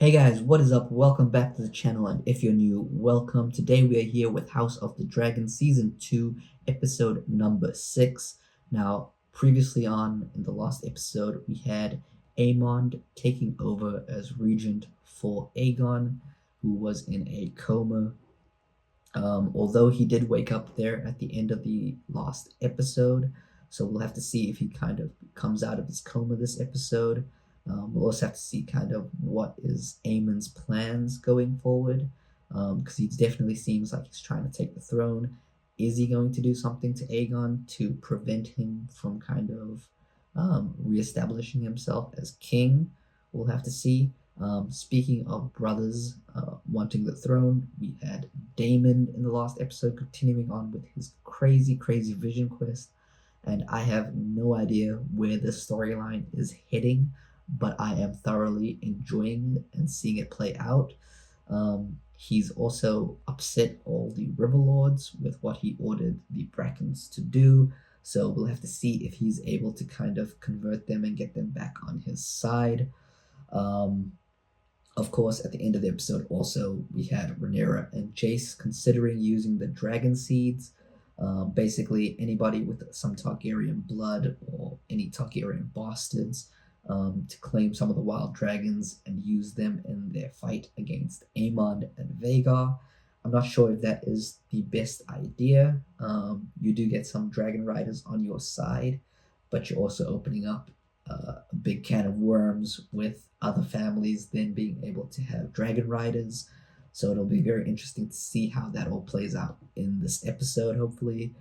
Hey guys, what is up? Welcome back to the channel, and if you're new, welcome. Today we are here with House of the Dragon Season 2, episode number 6. Now, previously on in the last episode, we had Aemond taking over as regent for Aegon, who was in a coma. Although he did wake up there at the end of the last episode, so we'll have to see if he kind of comes out of his coma this episode. We'll also have to see kind of what is Aemon's plans going forward, because he definitely seems like he's trying to take the throne. Is he going to do something to Aegon to prevent him from kind of reestablishing himself as king? We'll have to see. Speaking of brothers wanting the throne, we had Daemon in the last episode continuing on with his crazy vision quest, and I have no idea where this storyline is heading, but I am thoroughly enjoying it and seeing it play out. He's also upset all the River Lords with what he ordered the Brackens to do, so we'll have to see if he's able to kind of convert them and get them back on his side. Of course, at the end of the episode, also, we had Rhaenyra and Jace considering using the Dragonseeds. Basically, anybody with some Targaryen blood or any Targaryen bastards to claim some of the wild dragons and use them in their fight against Aemond and Vhagar. I'm not sure if that is the best idea. You do get some dragon riders on your side, but you're also opening up a big can of worms with other families then being able to have dragon riders. So it'll be very interesting to see how that all plays out in this episode, hopefully.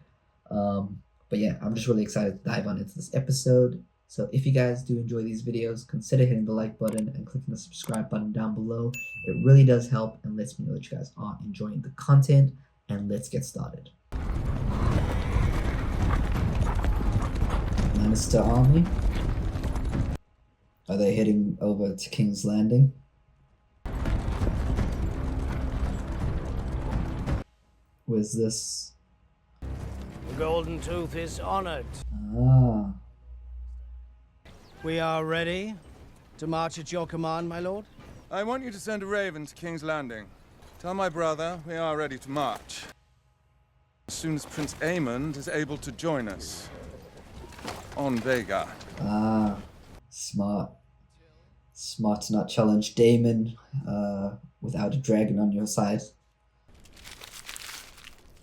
But yeah, I'm just really excited to dive on into this episode. So if you guys do enjoy these videos, consider hitting the like button and clicking the subscribe button down below. It really does help and lets me know that you guys are enjoying the content. And let's get started. Lannister army. Are they heading over to King's Landing? Where's this? The Golden Tooth is honored. Ah. We are ready to march at your command, my lord. I want you to send a raven to King's Landing. Tell my brother we are ready to march. As soon as Prince Aemond is able to join us. On Vhagar. Ah. Smart. Smart to not challenge Daemon without a dragon on your side.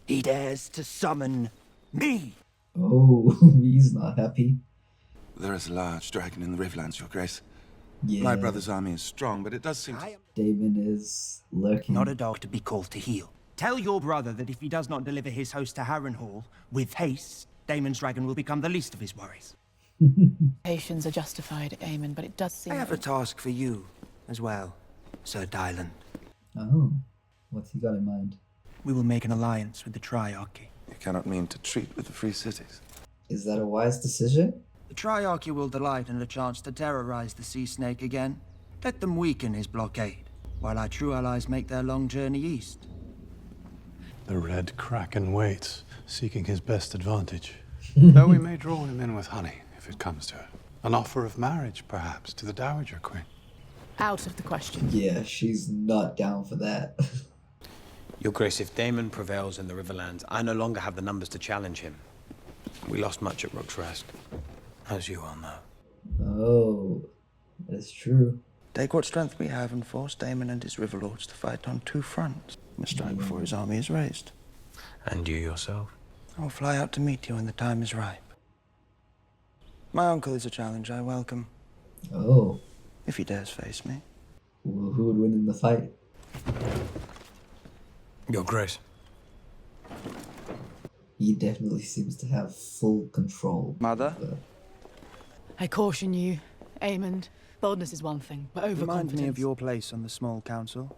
He dares to summon me. Oh, he's not happy. There is a large dragon in the Riverlands, Your Grace. Yeah. My brother's army is strong, but it does seem to... Daemon is lurking. Not a dog to be called to heel. Tell your brother that if he does not deliver his host to Harrenhal with haste, Daemon's dragon will become the least of his worries. Patients are justified, Aemon, but it does seem... I have a task for you as well, Sir Dylan. Oh, what's he got in mind? We will make an alliance with the Triarchy. You cannot mean to treat with the free cities. Is that a wise decision? The Triarchy will delight in a chance to terrorize the Sea Snake again. Let them weaken his blockade, while our true allies make their long journey east. The Red Kraken waits, seeking his best advantage. Though we may draw him in with honey, if it comes to it. An offer of marriage, perhaps, to the Dowager Queen. out of the question. Yeah, she's not down for that. Your Grace, if Daemon prevails in the Riverlands, I no longer have the numbers to challenge him. We lost much at Rook's Rest, as you all know. Oh, that's true. Take what strength we have and force Daemon and his Riverlords to fight on two fronts. We must strike before his army is raised. And you yourself? I will fly out to meet you when the time is ripe. My uncle is a challenge I welcome. Oh. If he dares face me. Who would win in the fight? Your Grace. He definitely seems to have full control. Mother? I caution you, Aemond. Boldness is one thing, but overconfidence... Remind me of your place on the small council.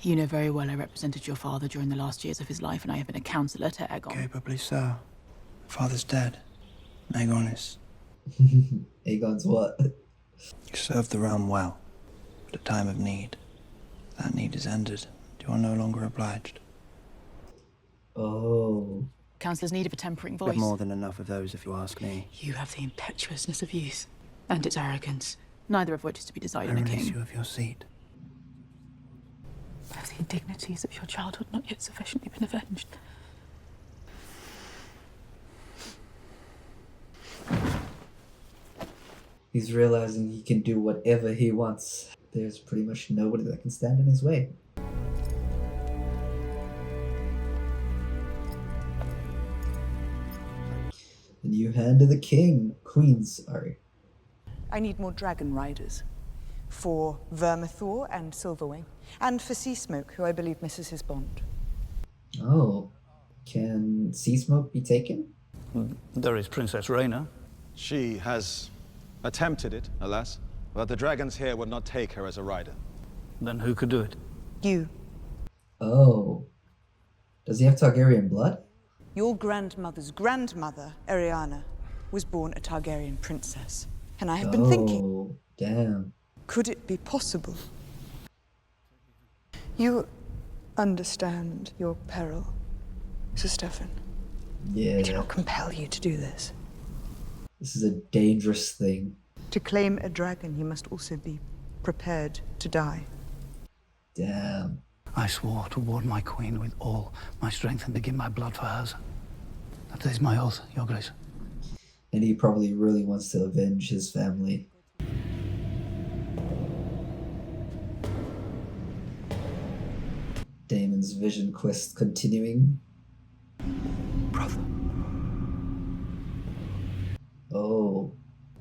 You know very well I represented your father during the last years of his life, and I have been a counsellor to Aegon. Capably so. Father's dead. Aegon is. Aegon's what? You served the realm well, but at time of need. That need is ended. You are no longer obliged. Oh. Counsellors need a tempering We have voice. more than enough of those, if you ask me. You have the impetuousness of youth, and its arrogance. neither of which is to be desired I in a release king. you of your seat. Have the indignities of your childhood not yet sufficiently been avenged? He's realizing he can do whatever he wants. There's pretty much nobody that can stand in his way. The new hand of the queen, sorry. I need more dragon riders. For Vermithor and Silverwing. And for Seasmoke, who I believe misses his bond. Oh, can Seasmoke be taken? There is Princess Rhaena. She has attempted it, alas, but the dragons here would not take her as a rider. Then who could do it? You. Oh. Does he have Targaryen blood? Your grandmother's grandmother, Ariana, was born a Targaryen princess. And I have been thinking, Oh, damn. could it be possible? You understand your peril, Sir Stefan. Yeah. I do not compel you to do this. This is a dangerous thing. To claim a dragon, you must also be prepared to die. Damn. I swore to ward my queen with all my strength and to give my blood for hers. That is my oath, Your Grace. And he probably really wants to avenge his family. Daemon's vision quest continuing. Brother. Oh.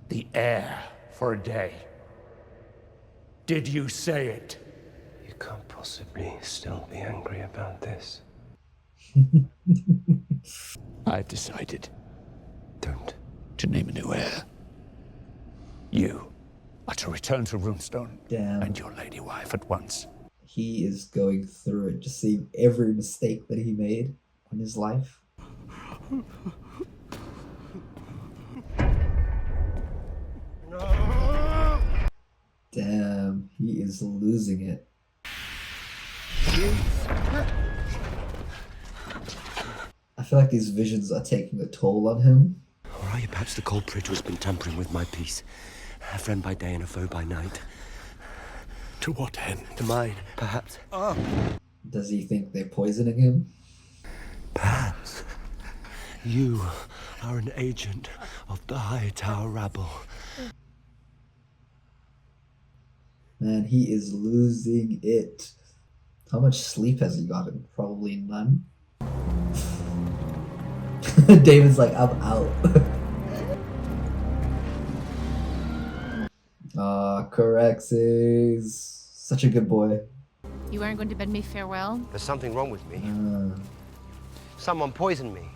The heir for a day. Did you say it? You can't possibly still be angry about this. I've decided Don't. to name a new heir. You are to return to Runestone Damn. and your lady wife at once. He is going through it, just seeing every mistake that he made in his life. Damn, he is losing it. I feel like these visions are taking a toll on him. Or are you perhaps the culprit who's been tampering with my peace? A friend by day and a foe by night. To what end? To mine, perhaps. Does he think they're poisoning him? Perhaps. You are an agent of the High Tower rabble. Man, he is losing it. How much sleep has he gotten? Probably none. David's like, I'm out. Correxes. Such a good boy. You weren't going to bid me farewell? There's something wrong with me. Someone poisoned me.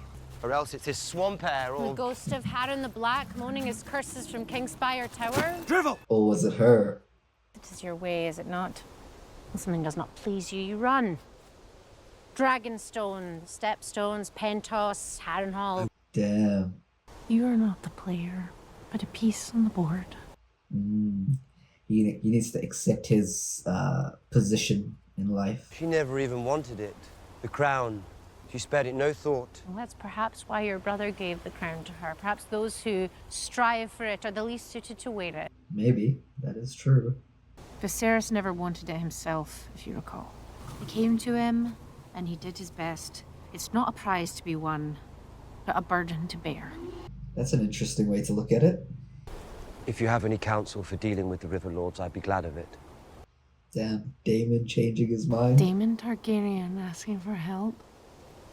Or else it's this swamp air or... The ghost of Harren the Black moaning his curses from Kingspire Tower? Drivel! Or was it her? It is your way, is it not? When something does not please you, you run. Dragonstone, Stepstones, Pentos, Harrenhal. Damn. You are not the player, but a piece on the board. He needs to accept his position in life. She never even wanted it. The crown. She spared it no thought. Well, that's perhaps why your brother gave the crown to her. Perhaps those who strive for it are the least suited to wear it. Maybe. That is true. Viserys never wanted it himself, if you recall. It came to him, and he did his best. It's not a prize to be won, but a burden to bear. That's an interesting way to look at it. If you have any counsel for dealing with the River Lords, I'd be glad of it. Damn, Daemon changing his mind. Daemon Targaryen asking for help?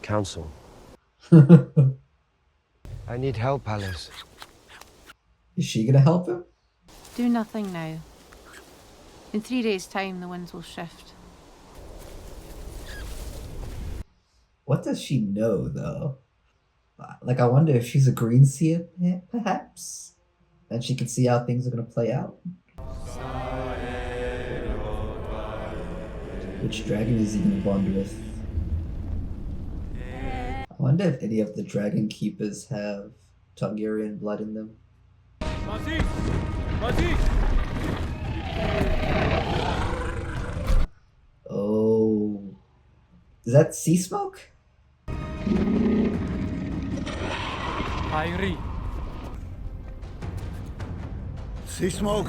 Counsel. I need help, Alice. Is she gonna help him? Do nothing now. In 3 days' time, the winds will shift. What does she know, though? Like, I wonder if she's a green seer, perhaps? And she can see how things are gonna play out? Which dragon is he gonna bond with? I wonder if any of the dragon keepers have Targaryen blood in them. Oh. Is that Seasmoke? See smoke.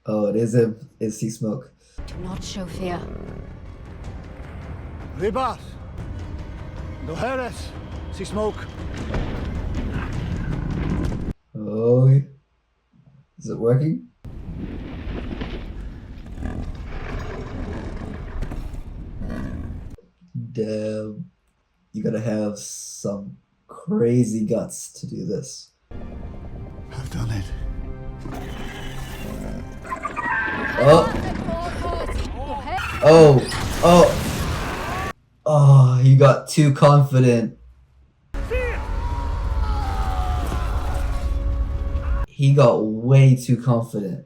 Oh, it is him. It's Sea Smoke. Do not show fear. Ribas. Dojeres. See smoke. Oh, is it working? Damn, you gotta have some crazy guts to do this. I've done it. Oh, oh, he got too confident. He got way too confident.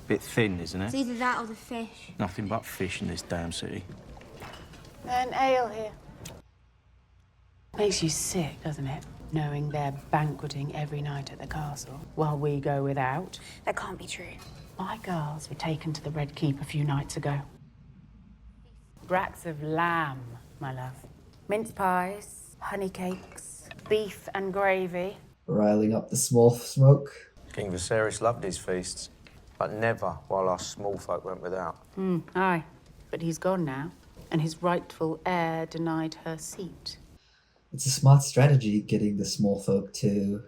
Bit thin, isn't it? It's either that or the fish. Nothing but fish in this damn city. An ale here. Makes you sick, doesn't it? Knowing they're banqueting every night at the castle while we go without. That can't be true. My girls were taken to the Red Keep a few nights ago. Brats of lamb, my love. Mince pies, honey cakes, beef and gravy. Riling up the small smoke. King Viserys loved his feasts, but never while us small folk went without. Aye, but he's gone now, and his rightful heir denied her seat. It's a smart strategy getting the small folk to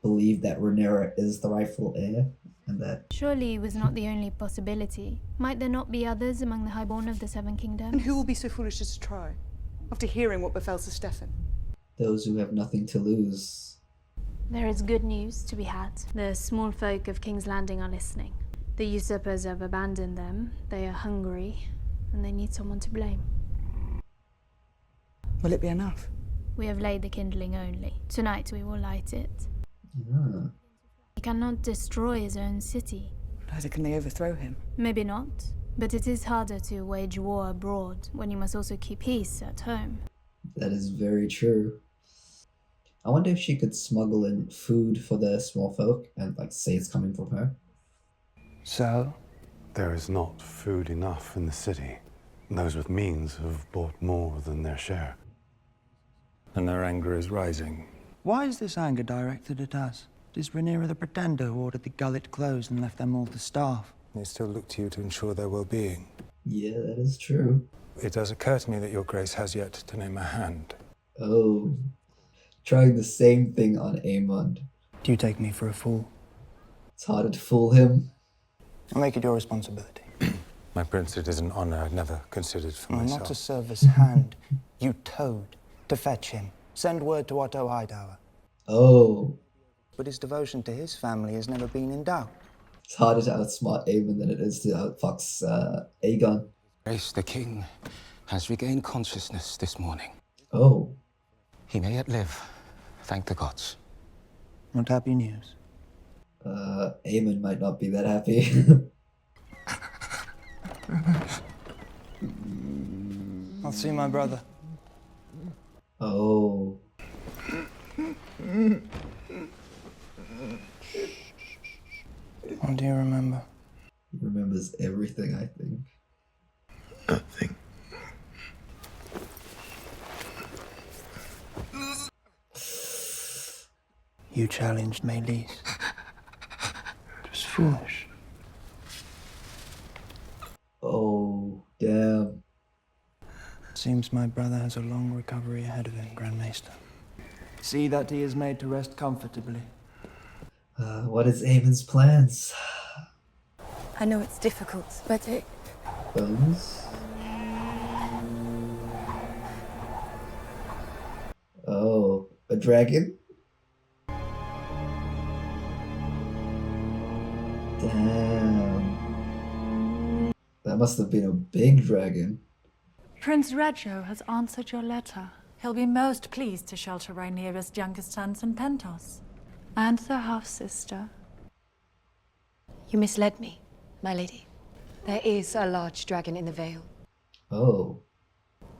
believe that Rhaenyra is the rightful heir, and that Surely he was not the only possibility. Might there not be others among the highborn of the Seven Kingdoms? And who will be so foolish as to try, after hearing what befell Sir Stefan? those who have nothing to lose. There is good news to be had. The small folk of King's Landing are listening. The usurpers have abandoned them. They are hungry, and they need someone to blame. Will it be enough? We have laid the kindling only. Tonight we will light it. Ah. He cannot destroy his own city. Neither can they overthrow him. Maybe not, but it is harder to wage war abroad when you must also keep peace at home. That is very true. I wonder if she could smuggle in food for the small folk and like say it's coming from her. So? There is not food enough in the city. Those with means have bought more than their share. And their anger is rising. Why is this anger directed at us? It is Rhaenyra the Pretender who ordered the gullet closed and left them all to starve. They still look to you to ensure their well-being. Yeah, that is true. It does occur to me that your grace has yet to name a hand. Oh. Trying the same thing on Aemond. Do you take me for a fool? It's harder to fool him. I'll make it your responsibility. My prince, it is an honor I'd never considered for myself. Not to serve as hand. You toad. To fetch him. Send word to Otto Hightower. Oh. But his devotion to his family has never been in doubt. It's harder to outsmart Aemon than it is to outfox Aegon. Grace, the king has regained consciousness this morning. Oh. He may yet live, thank the gods. Not happy news. Aemon might not be that happy. I'll see my brother. Oh. What do you remember? He remembers everything, I think. Nothing. You challenged Meleese. It was foolish. Oh, damn. Seems my brother has a long recovery ahead of him, Grand Maester. See that he is made to rest comfortably. What is Aemon's plans? I know it's difficult, but it... Bones? Oh, a dragon? Damn. That must have been a big dragon. Prince Reggio has answered your letter. He'll be most pleased to shelter Rhaenyra's youngest sons and Pentos. And their half-sister. You misled me, my lady. There is a large dragon in the Vale. Oh.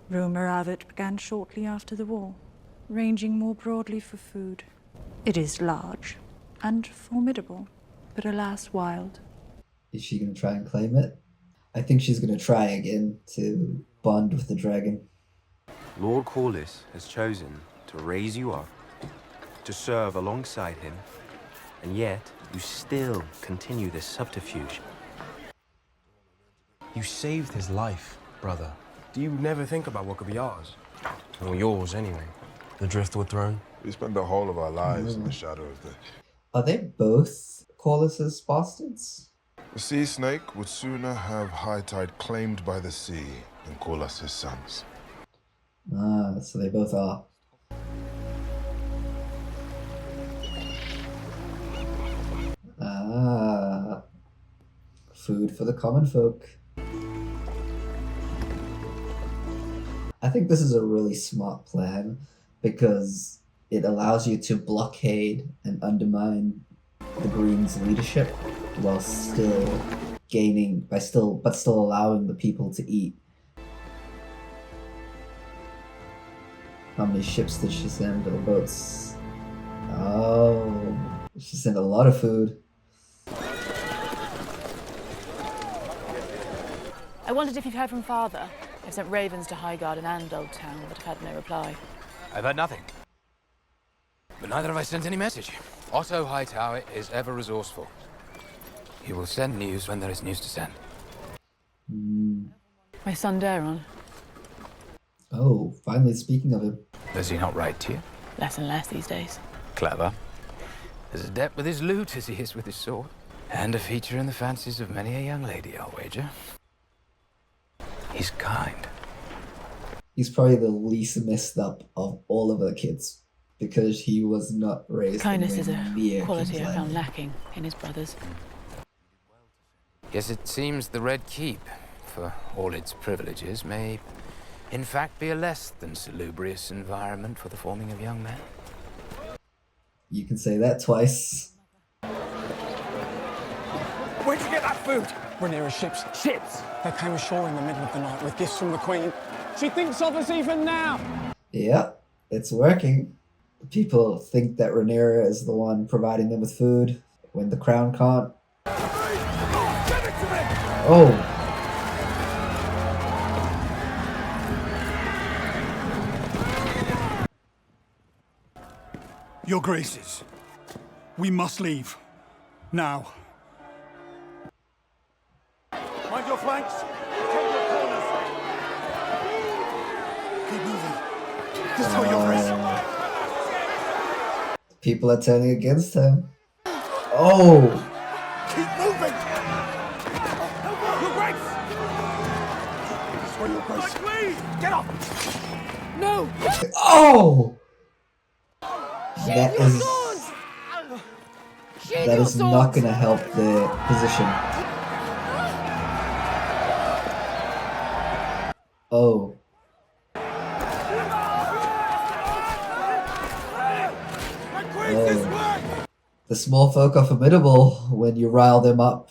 Rumor of it began shortly after the war, ranging more broadly for food. It is large and formidable, but alas wild. Is she gonna try and claim it? I think she's gonna try again to bond with the dragon. Lord Corlys has chosen to raise you up, to serve alongside him, And yet, you still continue this subterfuge. You saved his life, brother. Do you never think about what could be ours? Or yours, anyway? The Driftwood Throne? We spent the whole of our lives in the shadow of the... Are they both Corlys's bastards? The sea snake would sooner have High Tide claimed by the sea than call us his sons. Ah, so they both are. Ah, food for the common folk. I think this is a really smart plan because it allows you to blockade and undermine the Greens' leadership while still gaining but still allowing the people to eat. How many ships did she send, or boats? Oh, she sent a lot of food. I wondered if you'd heard from Father. I've sent ravens to Highguard and Old Town, but I've had no reply. I've had nothing. But neither have I sent any message. Otto Hightower is ever resourceful. He will send news when there is news to send. My son Daron. Oh, finally speaking of him. Does he not write to you? Less and less these days. Clever. As adept with his lute as he is with his sword. And a feature in the fancies of many a young lady, I'll wager. He's kind. He's probably the least messed up of all of the kids because he was not raised Kindness is near a quality King's I found Landing. lacking in his brothers. Yes, it seems the Red Keep, for all its privileges, may in fact be a less than salubrious environment for the forming of young men. You can say that twice. Where'd you get that food? Rhaenyra's ships. Ships? They came ashore in the middle of the night with gifts from the Queen. She thinks of us even now. Yeah, it's working. People think that Rhaenyra is the one providing them with food when the crown can't. Oh! Your Graces, we must leave. Now. Mind your flanks. Take your corners. Keep moving. Just hold your Grace. People are turning against him. Oh! Keep moving. Your Grace. For your Grace. Please, get up. No. Oh! That is not going to help their position. Oh. Oh. The small folk are formidable when you rile them up.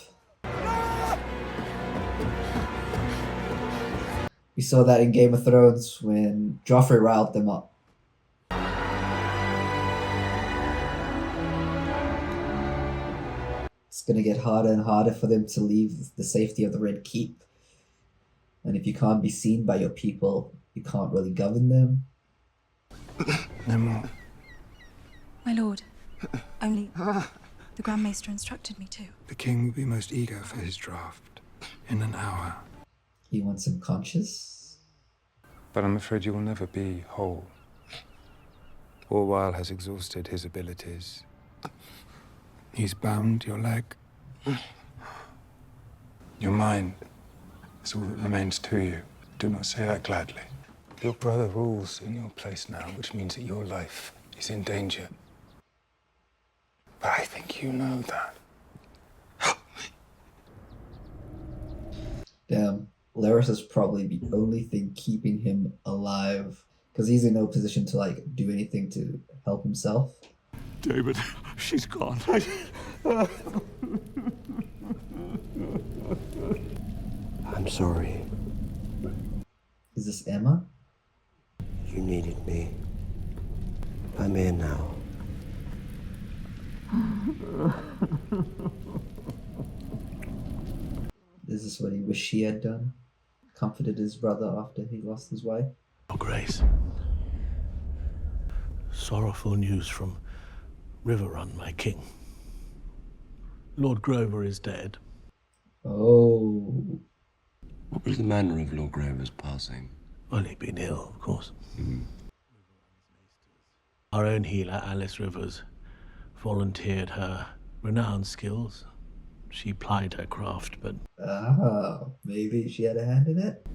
We saw that in Game of Thrones when Joffrey riled them up. It's going to get harder and harder for them to leave the safety of the Red Keep. And if you can't be seen by your people, you can't really govern them. No more. My lord, only the Grand Maester instructed me to. The king will be most eager for his draft in an hour. He wants him conscious. But I'm afraid you will never be whole. Orwell has exhausted his abilities. He's bound your leg. Your mind is all that remains to you. Do not say that gladly. Your brother rules in your place now, which means that your life is in danger. But I think you know that. Damn, Larys is probably the only thing keeping him alive. Because he's in no position to, like, do anything to help himself. David, she's gone. I'm sorry. Is this Emma? You needed me. I'm here now. Is this what he wished he had done? Comforted his brother after he lost his wife? Your Grace. Sorrowful news from Riverrun, my king. Lord Grover is dead. Oh. What was the manner of Lord Grover's passing? Well, he'd been ill, of course. Our own healer, Alice Rivers, volunteered her renowned skills. She plied her craft, but... Maybe she had a hand in it?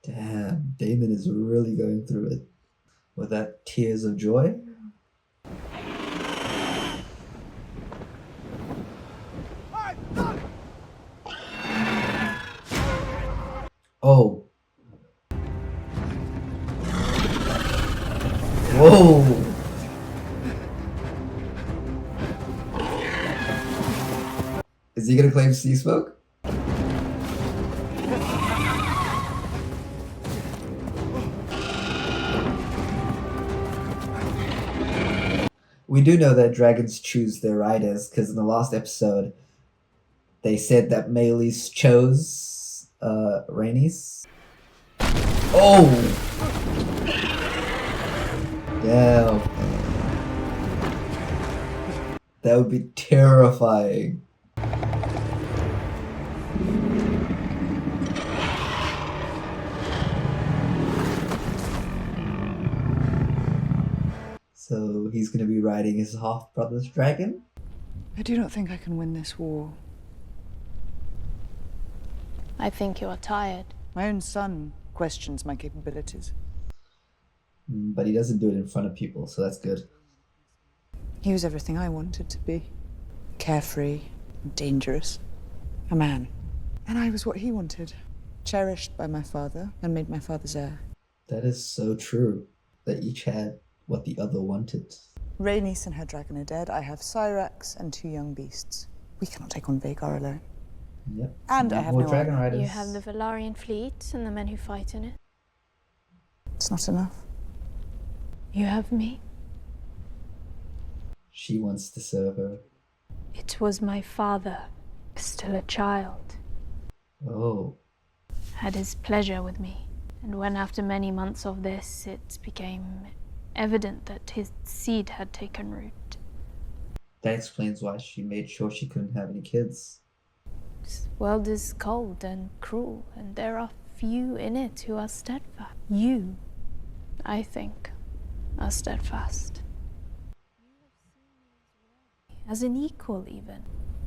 Damn, Damon is really going through it. With that tears of joy? Oh. Whoa. Is he gonna claim Sea Smoke? We do know that dragons choose their riders, because in the last episode, they said that Maylis chose Rhaenys. Oh! Damn. That would be terrifying. So he's going to be riding his half-brother's dragon? I do not think I can win this war. I think you are tired. My own son questions my capabilities. But he doesn't do it in front of people, so that's good. He was everything I wanted to be. Carefree, dangerous. A man. And I was what he wanted. Cherished by my father and made my father's heir. That is so true. They each had what the other wanted. Rhaenys and her dragon are dead. I have Syrax and 2 young beasts. We cannot take on Vhagar alone. Yep. And I have no dragon army. riders. You have the Valarian fleet and the men who fight in it. It's not enough. You have me. She wants to serve her. It was my father, still a child, Oh. had his pleasure with me. And when after many months of this, it became evident that his seed had taken root. That explains why she made sure she couldn't have any kids. This world is cold and cruel, and there are few in it who are steadfast. You, I think, are steadfast. As an equal, even.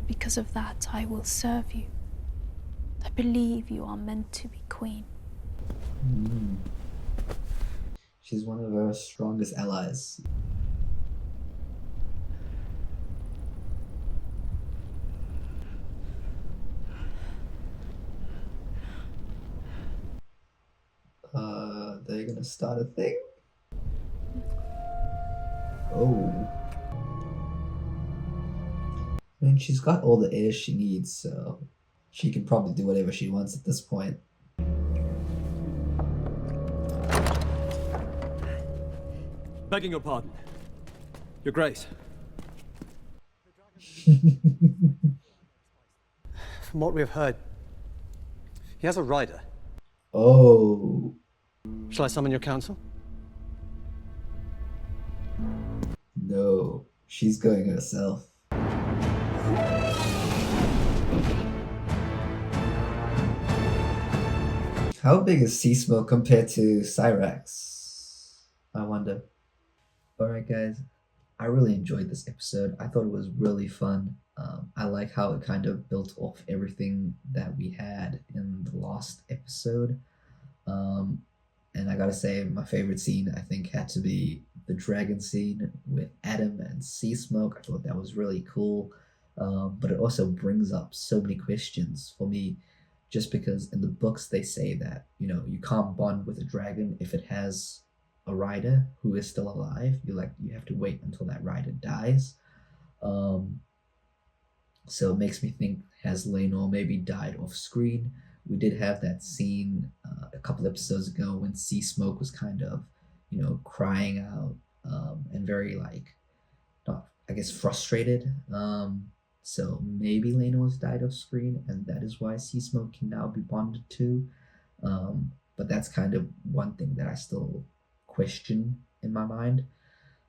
Because of that, I will serve you. I believe you are meant to be queen. She's one of our strongest allies. They're gonna start a thing? Oh. I mean, she's got all the heirs she needs, so she can probably do whatever she wants at this point. Begging your pardon. Your Grace. From what we have heard, he has a rider. Oh. Shall I summon your council? No, she's going herself. How big is Sea Smoke compared to Syrax? I wonder. Alright guys, I really enjoyed this episode. I thought it was really fun. I like how it kind of built off everything that we had in the last episode. And I gotta say, my favorite scene I think had to be the dragon scene with Adam and Sea Smoke. I thought that was really cool. But it also brings up so many questions for me, just because in the books they say that, you know, you can't bond with a dragon if it has a rider who is still alive. You have to wait until that rider dies. So it makes me think, has Laenor maybe died off screen? We did have that scene a couple episodes ago when Sea Smoke was kind of, you know, crying out and very not, I guess, frustrated. So maybe Laenor's died off screen, and that is why Sea Smoke can now be bonded to. but that's kind of one thing that I still question in my mind.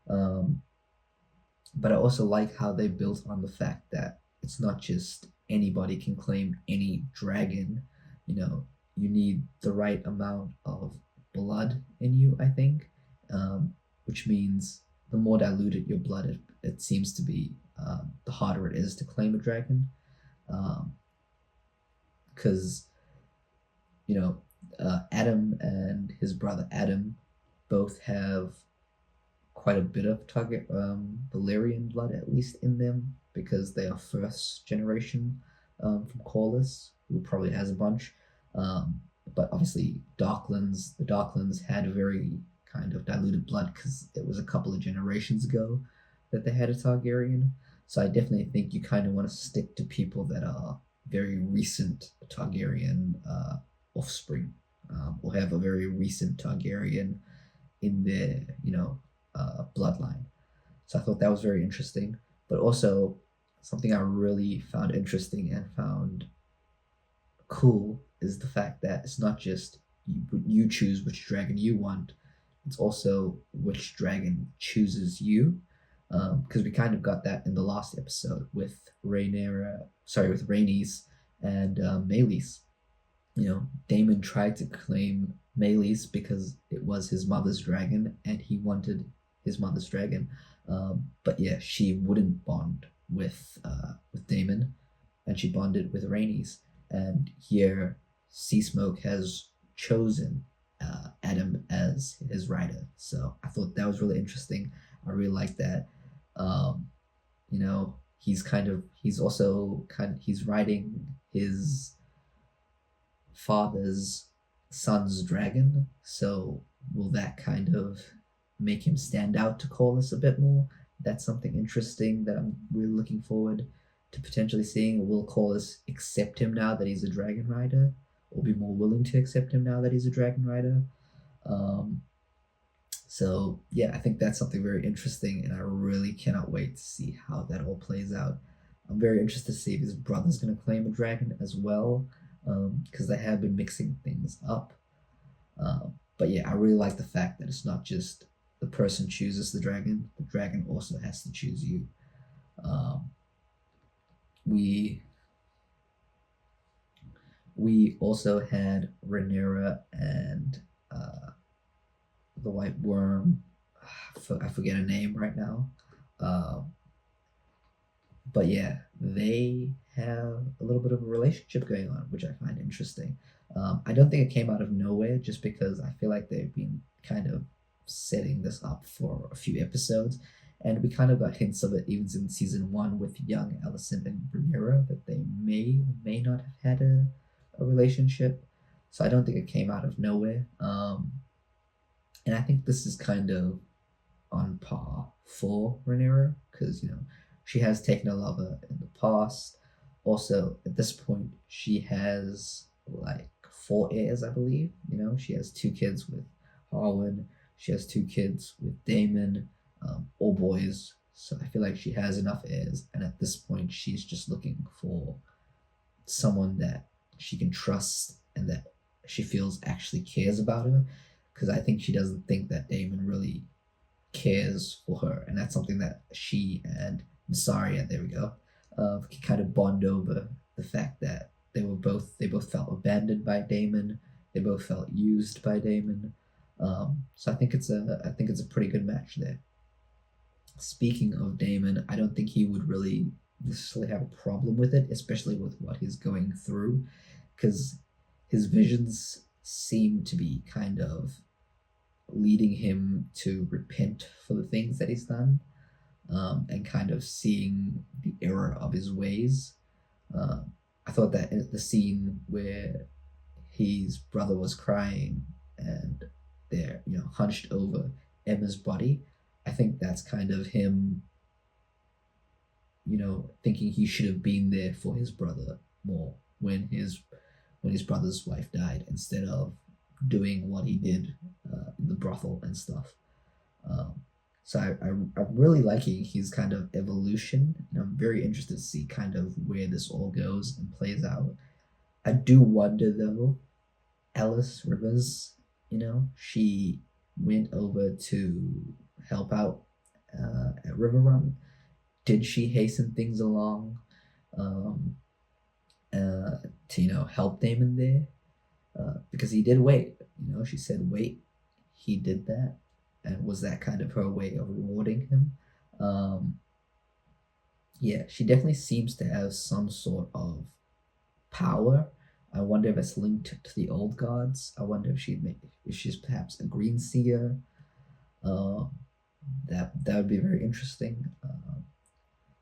But I also like how they built on the fact that it's not just anybody can claim any dragon. You know, you need the right amount of blood in you, I think, which means the more diluted your blood it seems to be, the harder it is to claim a dragon. Because, you know, Adam and his brother Adam both have quite a bit of Valyrian blood, at least in them, because they are first generation from Corlys, who probably has a bunch. But obviously, the Darklands had very kind of diluted blood because it was a couple of generations ago that they had a Targaryen. So I definitely think you kind of want to stick to people that are very recent Targaryen offspring, or have a very recent Targaryen in their, bloodline. So I thought that was very interesting. But also, something I really found interesting and found cool is the fact that it's not just you choose which dragon you want, it's also which dragon chooses you. Because we kind of got that in the last episode with Rhaenys and Meleys. You know, Daemon tried to claim Meleys because it was his mother's dragon and he wanted his mother's dragon. But yeah, she wouldn't bond with Daemon, and she bonded with Rhaenys. And here, Seasmoke has chosen Adam as his rider. So I thought that was really interesting. I really like that. He's riding his father's son's dragon. So will that kind of make him stand out to Corlys a bit more? That's something interesting that I'm really looking forward to potentially seeing. Will Corlys accept him now that he's a dragon rider, or be more willing to accept him now that he's a dragon rider? So yeah, I think that's something very interesting, and I really cannot wait to see how that all plays out. I'm very interested to see if his brother's going to claim a dragon as well, because they have been mixing things up. But yeah, I really like the fact that it's not just the person chooses the dragon also has to choose you. We also had Rhaenyra and the White Worm. I forget her name right now. But yeah, they have a little bit of a relationship going on, which I find interesting. I don't think it came out of nowhere, just because I feel like they've been kind of setting this up for a few episodes, and we kind of got hints of it even in season 1 with young Alicent and Rhaenyra, that they may or may not have had a relationship. So I don't think it came out of nowhere. And I think this is kind of on par for Rhaenyra, because she has taken a lover in the past. Also, at this point, she has like 4 heirs, I believe. She has 2 kids with Harwin. She has 2 kids with Daemon, all boys. So I feel like she has enough heirs. And at this point, she's just looking for someone that she can trust and that she feels actually cares about her. Because I think she doesn't think that Daemon really cares for her. And that's something that she and Mysaria, there we go, can kind of bond over. The fact that they both felt abandoned by Daemon. They both felt used by Daemon. So I think it's a pretty good match there. Speaking of Daemon, I don't think he would really necessarily have a problem with it, especially with what he's going through, because his visions seem to be kind of leading him to repent for the things that he's done, and kind of seeing the error of his ways. I thought that in the scene where his brother was crying and they're hunched over Emma's body, I think that's kind of him thinking he should have been there for his brother more when his brother's wife died, instead of doing what he did in the brothel and stuff. So I'm really liking his kind of evolution, and I'm very interested to see kind of where this all goes and plays out. I do wonder though, Alice Rivers, she went over to help out at River Run. Did she hasten things along um, to help Damon there? Because he did wait. She said wait. He did that, and was that kind of her way of rewarding him? Yeah, she definitely seems to have some sort of power. I wonder if it's linked to the old gods. I wonder if she's perhaps a green seer. Uh, that would be very interesting.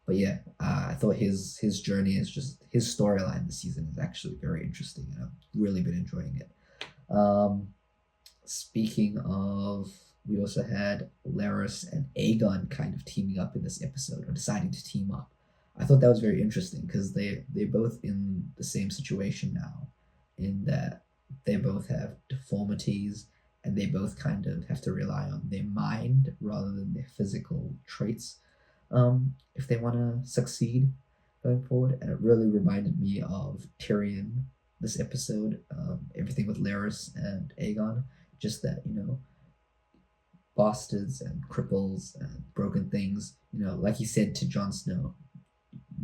But yeah, I thought his journey is just his storyline this season is actually very interesting, and I've really been enjoying it. Speaking of, we also had Laris and Aegon kind of teaming up in this episode, or deciding to team up. I thought that was very interesting because they're both in the same situation now, in that they both have deformities and they both kind of have to rely on their mind rather than their physical traits if they want to succeed going forward. And it really reminded me of Tyrion this episode, everything with Laris and Aegon, just that, bastards and cripples and broken things, like he said to Jon Snow,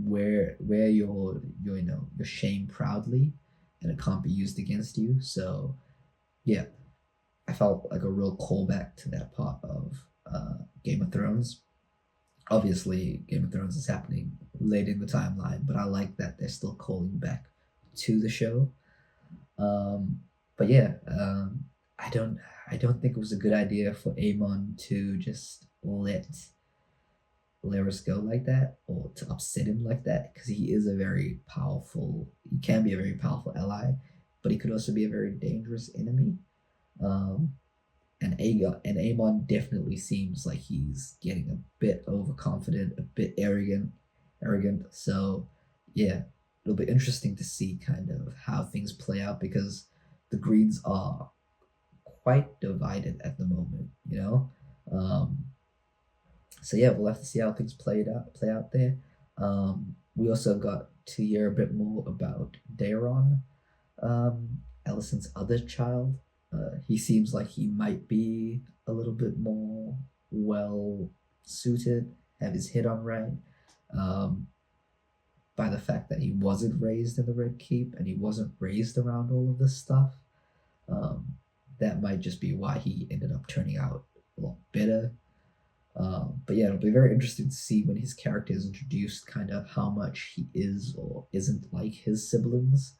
wear your shame proudly, and it can't be used against you. So yeah, I felt like a real callback to that part of Game of Thrones. Obviously, Game of Thrones is happening late in the timeline, but I like that they're still calling back to the show. But yeah, I don't think it was a good idea for Aemon to just let Laris go like that, or to upset him like that, because he can be a very powerful ally, but he could also be a very dangerous enemy. And Aemon definitely seems like he's getting a bit overconfident, a bit arrogant. So yeah, it'll be interesting to see kind of how things play out, because the Greens are quite divided at the moment, So yeah, we'll have to see how things play out there. We also got to hear a bit more about Daeron, Alicent's other child. He seems like he might be a little bit more well suited, have his head on right, by the fact that he wasn't raised in the Red Keep and he wasn't raised around all of this stuff. That might just be why he ended up turning out a lot better. But yeah, it'll be very interesting to see when his character is introduced, kind of how much he is or isn't like his siblings,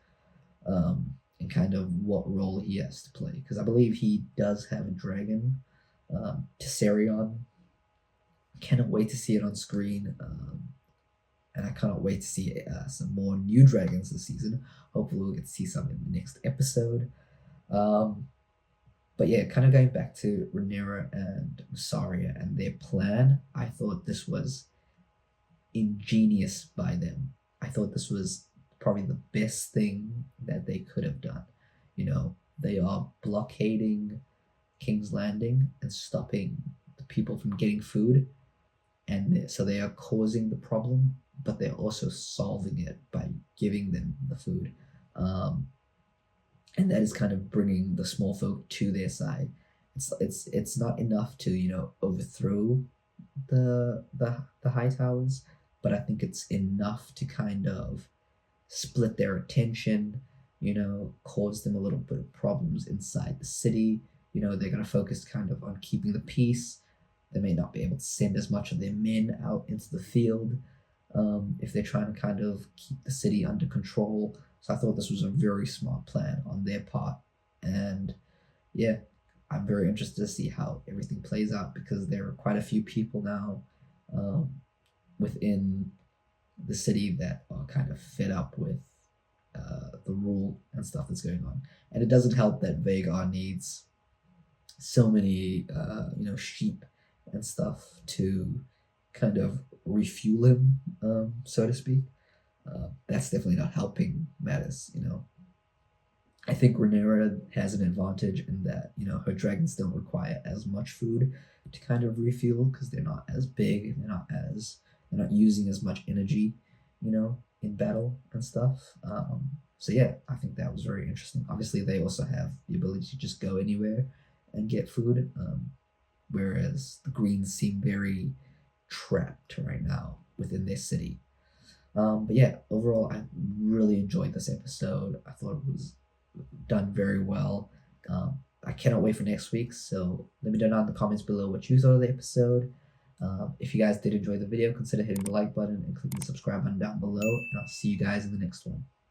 and kind of what role he has to play. Because I believe he does have a dragon, Tessarion. Cannot wait to see it on screen, and I cannot wait to see some more new dragons this season. Hopefully we'll get to see some in the next episode. But yeah, kind of going back to Rhaenyra and Mysaria and their plan, I thought this was ingenious by them. I thought this was probably the best thing that they could have done. They are blockading King's Landing and stopping the people from getting food, and so they are causing the problem, but they're also solving it by giving them the food. And that is kind of bringing the Smallfolk to their side. It's not enough to overthrow the high towers, but I think it's enough to kind of split their attention, cause them a little bit of problems inside the city. They're going to focus kind of on keeping the peace. They may not be able to send as much of their men out into the field if they're trying to kind of keep the city under control. So I thought this was a very smart plan on their part. And yeah, I'm very interested to see how everything plays out, because there are quite a few people now within the city that are kind of fed up with the rule and stuff that's going on. And it doesn't help that Vagar needs so many sheep and stuff to kind of refuel him, so to speak. That's definitely not helping matters. I think Rhaenyra has an advantage in that her dragons don't require as much food to kind of refuel, because they're not as big, they're not using as much energy in battle and stuff. So yeah, I think that was very interesting. Obviously, they also have the ability to just go anywhere and get food, whereas the Greens seem very trapped right now within their city. But yeah, overall, I really enjoyed this episode. I thought it was done very well. I cannot wait for next week, so let me know down in the comments below what you thought of the episode. If you guys did enjoy the video, consider hitting the like button and clicking the subscribe button down below, and I'll see you guys in the next one.